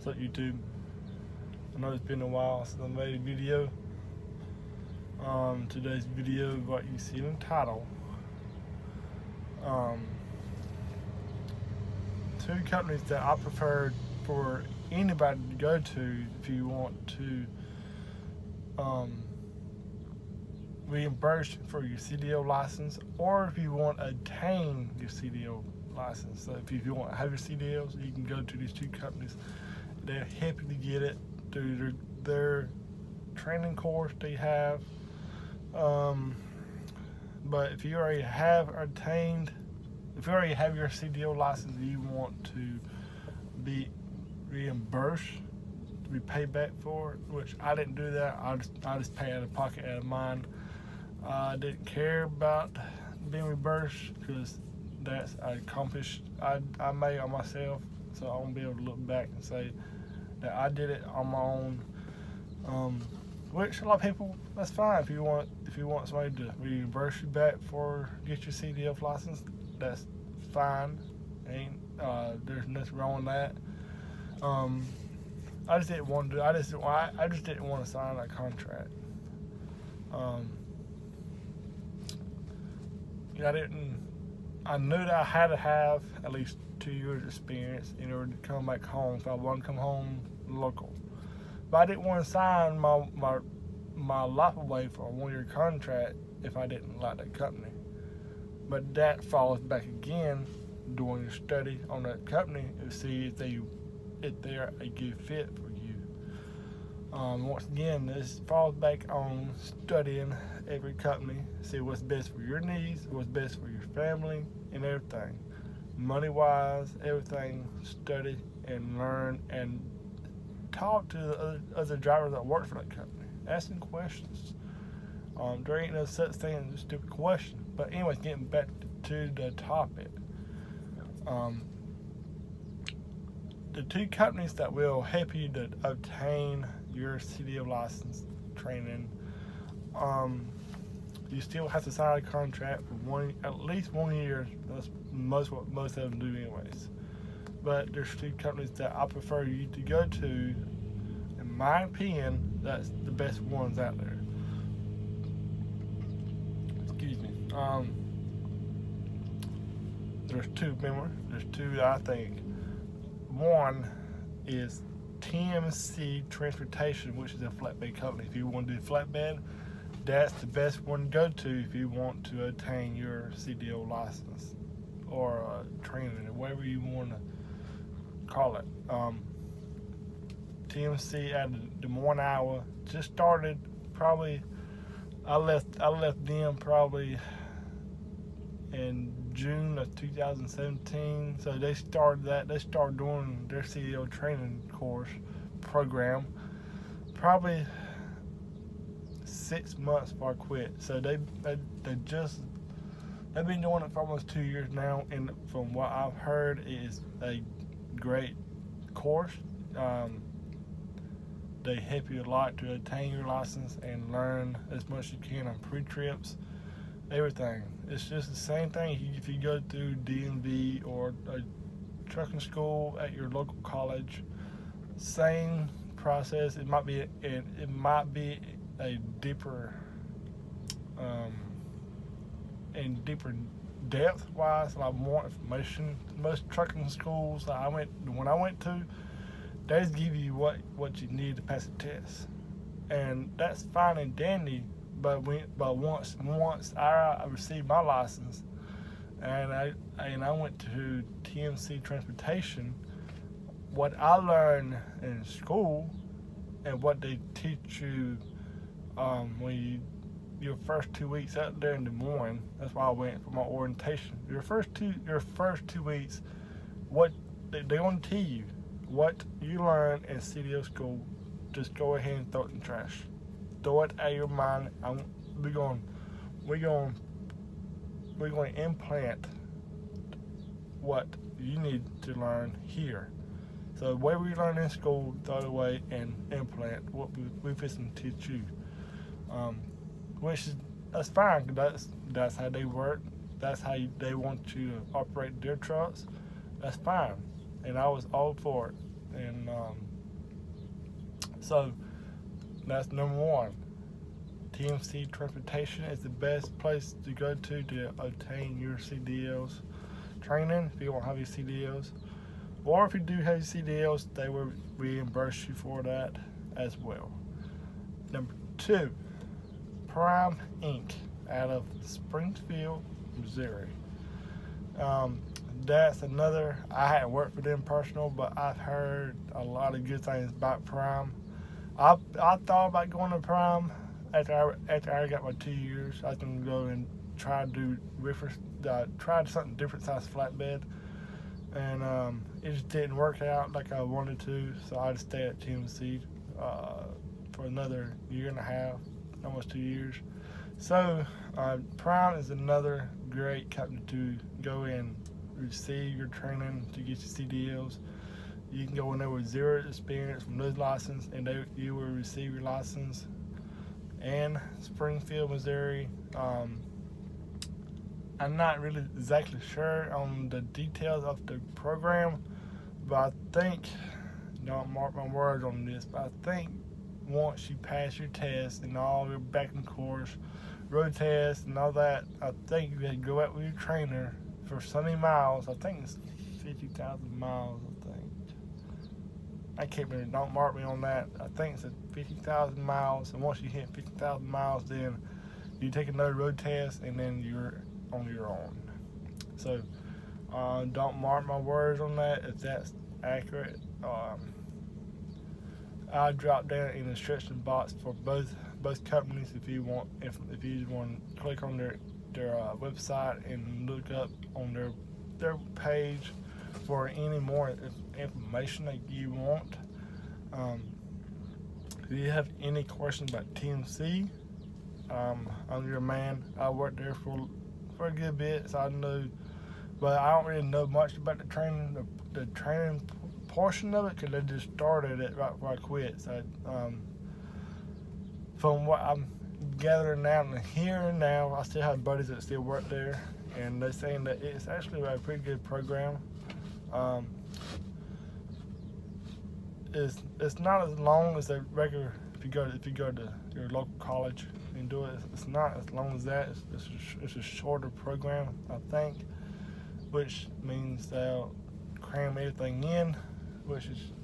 So YouTube, I know it's been a while since I made a video. Today's video, what you see in the title, two companies that I prefer for anybody to go to if you want to reimburse for your CDL license, or if you want to attain your CDL license. So if you want to have your CDLs, you can go to these two companies. They're happy to get it through their training course they have. But if you already have attained, if you already have your CDL license and you want to be reimbursed, to be paid back for it, which I didn't do that. I just pay out of pocket, out of mine. I didn't care about being reimbursed because that's I accomplished. I made it on myself, so I won't be able to look back and say that I did it on my own. Which a lot of people, that's fine. If you want somebody to reimburse you back for get your CDL license, that's fine. There's nothing wrong with that. I just didn't want to. I just didn't want to sign that contract. I knew that I had to have at least 2 years experience in order to come back home if I wanted to come home local. But I didn't want to sign my life away for a 1-year contract if I didn't like that company. But that falls back again doing your study on that company to see if they're a good fit for you. Once again, this falls back on studying every company, see what's best for your needs, what's best for your family, and everything. Money-wise, everything. Study and learn and talk to the other drivers that work for that company. Ask them questions. There ain't no such thing as a stupid question. But anyways, getting back to the topic. The two companies that will help you to obtain your CDL license training, you still have to sign a contract for at least 1 year. That's what most of them do anyways. But there's two companies that I prefer you to go to. In my opinion, that's the best ones out there. Excuse me. There's two, remember? There's two that I think. One is TMC Transportation, which is a flatbed company. If you want to do flatbed, that's the best one to go to if you want to attain your CDL license or training, or whatever you want to call it. TMC out of Des Moines, Iowa, just started. Probably I left them probably in June of 2017. So they started doing their CDL training course program probably 6 months before I quit. So they've been doing it for almost 2 years now, and from what I've heard, it is a great course. They help you a lot to attain your license and learn as much as you can on pre-trips, everything. It's just the same thing if you go through DMV or a trucking school at your local college. Same process. It might be a deeper and deeper depth wise, a lot more information. Most trucking schools that when I went to, they just give you what you need to pass the test, and that's fine and dandy. But once I received my license, and I went to TMC Transportation, what I learned in school and what they teach you when your first 2 weeks out there in Des Moines. That's why I went for my orientation. Your first two weeks, what they want to tell you, what you learn in CDL school, just go ahead and throw it in the trash. Throw it out of your mind. We're going to implant what you need to learn here. So whatever you learn in school, throw it away and implant what we're fixing to teach you. That's fine. That's how they work. That's how they want you to operate their trucks. That's fine. And I was all for it. And so that's number one. TMC Transportation is the best place to go to obtain your CDLs training if you don't have your CDLs. Or if you do have your CDLs, they will reimburse you for that as well. Number two, Prime Inc. out of Springfield, Missouri. That's another, I hadn't worked for them personal, but I've heard a lot of good things about Prime. I thought about going to Prime after I got my 2 years. I was going to go and try to do try something different size flatbed, and it just didn't work out like I wanted to, so I just stayed at TMC for another year and a half, almost 2 years. So Prime is another great company to go in, receive your training to get your CDLs. You can go in there with zero experience, from no license, and you will receive your license. And Springfield, Missouri. I'm not really exactly sure on the details of the program, but I think, don't mark my words on this, but I think once you pass your test and all your back and course, road tests and all that, I think you have to go out with your trainer for so many miles. I think it's 50,000 miles, I think. I can't remember, don't mark me on that. I think it's 50,000 miles, and once you hit 50,000 miles, then you take another road test, and then you're on your own. So don't mark my words on that if that's accurate. I'll drop down in the description box for both companies if you want. If you want to click on their website and look up on their page for any more information that you want. If you have any questions about TMC, I'm your man. I worked there for a good bit, so I know, but I don't really know much about the training portion of it, because they just started it right before I quit. So from what I'm gathering now and hearing now, I still have buddies that still work there, and they're saying that it's actually a pretty good program. It's not as long as a regular. If you go to your local college and do it, it's not as long as that. It's a shorter program, I think, which means they'll cram everything in, which is,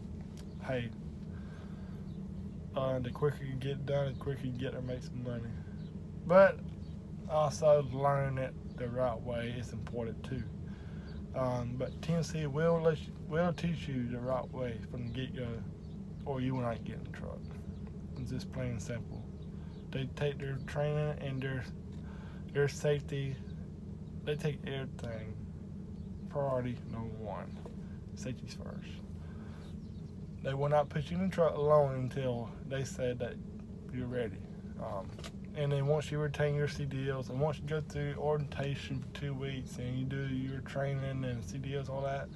hey, the quicker you get done, the quicker you get to make some money. But also learning it the right way is important too. But TMC will teach you the right way from the get-go, or you will not get in trouble. It's just plain and simple. They take their training and their safety. They take everything. Priority number one. Safety's first. They will not put you in the truck alone until they said that you're ready. And then once you retain your CDLs, and once you go through orientation for 2 weeks, and you do your training and CDLs, all that,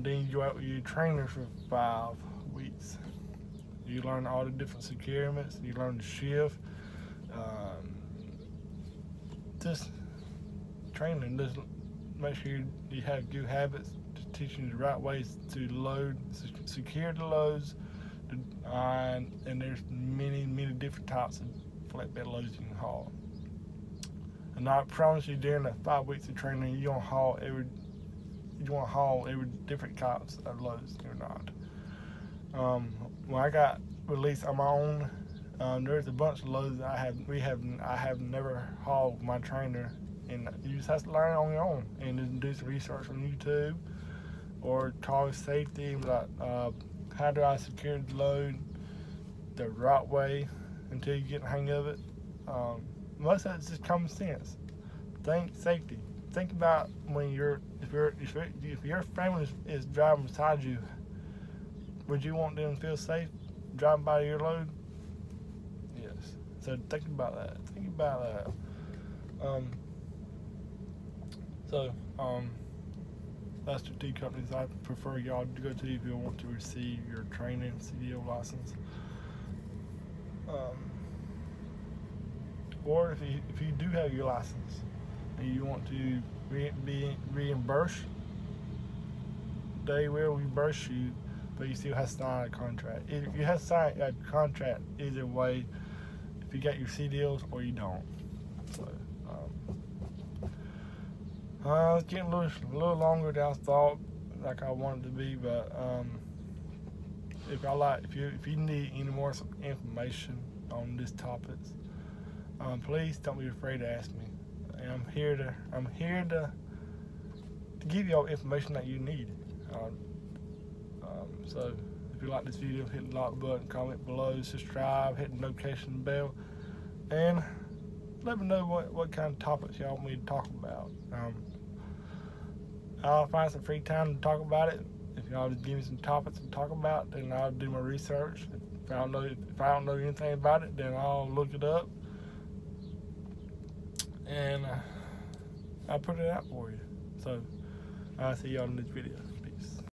then you go out with your trainer for 5 weeks. You learn all the different securements. You learn the shift. Just training. Just make sure you have good habits. Just teaching you the right ways to load, secure the loads, and there's many different types of flatbed loads you can haul. And I promise you, during the 5 weeks of training, you want to haul every different types of loads. You're not. When I got released on my own, there's a bunch of loads that I have never hauled with my trainer, and you just have to learn on your own and just do some research on YouTube or call safety, like how do I secure the load the right way until you get the hang of it. Most of it's just common sense. Think safety. Think about when if your family is driving beside you, would you want them to feel safe driving by your load? Yes. So think about that. Think about that. That's the 2 companies I prefer y'all to go to if you want to receive your training CDL license. Or if you do have your license and you want to be reimbursed, they will reimburse you, but you still have to sign a contract. If you have to sign a contract, either way, if you got your CDLs or you don't. So, it's getting a little longer than I thought, like I wanted to be, but if you need any more information on these topics, please don't be afraid to ask me. And I'm here to give you all the information that you need. So if you like this video, hit the like button, comment below, subscribe, hit the notification bell, and let me know what kind of topics y'all want me to talk about. I'll find some free time to talk about it. If y'all just give me some topics to talk about, then I'll do my research. If I don't know anything about it, then I'll look it up and I'll put it out for you. So I'll see y'all in this video.